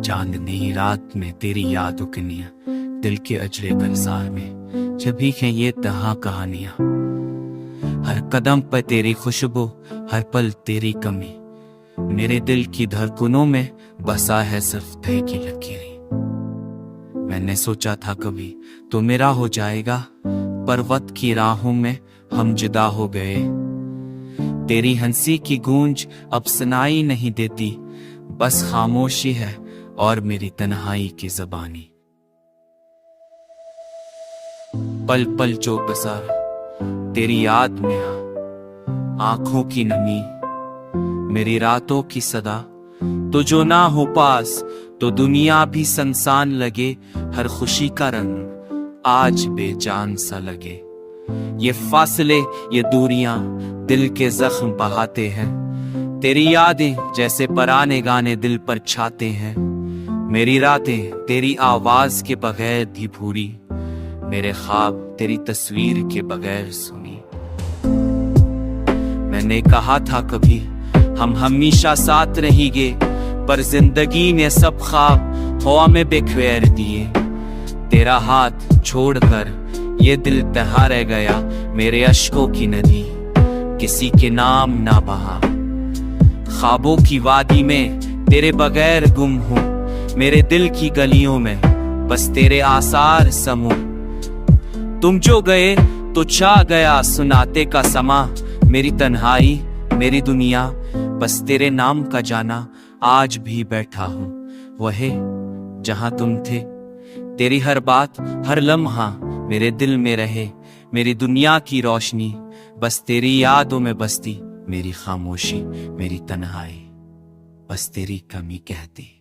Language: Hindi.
चांदनी रात में तेरी याद उकनिया, दिल के अजरे गुलजार में जब भी हैं ये तहा कहानियां। हर कदम पर तेरी खुशबू, हर पल तेरी कमी, मेरे दिल की धड़कनों में बसा है सिर्फ तय की लकीरें। मैंने सोचा था कभी तो मेरा हो जाएगा, पर वक्त की राहों में हम जुदा हो गए। तेरी हंसी की गूंज अब सुनाई नहीं देती, बस खामोशी है और मेरी तन्हाई की ज़बानी। पल पल जो बसर तेरी याद में आंखों की नमी, मेरी रातों की सदा, तो जो ना हो पास तो दुनिया भी संसान लगे। हर खुशी का रंग आज बेजान सा लगे। ये फासले ये दूरियां दिल के जख्म बहाते हैं, तेरी यादें जैसे पुराने गाने दिल पर छाते हैं। मेरी रातें तेरी आवाज के बगैर अधूरी, मेरे ख्वाब तेरी तस्वीर के बगैर सुनी। मैंने कहा था कभी हम हमेशा साथ रहेंगे, पर जिंदगी ने सब ख्वाब हवा में बिखेर दिए। तेरा हाथ छोड़कर ये दिल तहा रह गया, मेरे अश्कों की नदी किसी के नाम ना बहा। ख्वाबों की वादी में तेरे बगैर गुम हूं, मेरे दिल की गलियों में बस तेरे आसार समूह। तुम जो गए तो छा गया सुनाते का समा, मेरी तन्हाई मेरी दुनिया बस तेरे नाम का जाना। आज भी बैठा हूं वही जहां तुम थे, तेरी हर बात हर लम्हा मेरे दिल में रहे। मेरी दुनिया की रोशनी बस तेरी यादों में बसती, मेरी खामोशी मेरी तन्हाई बस तेरी कमी कहती।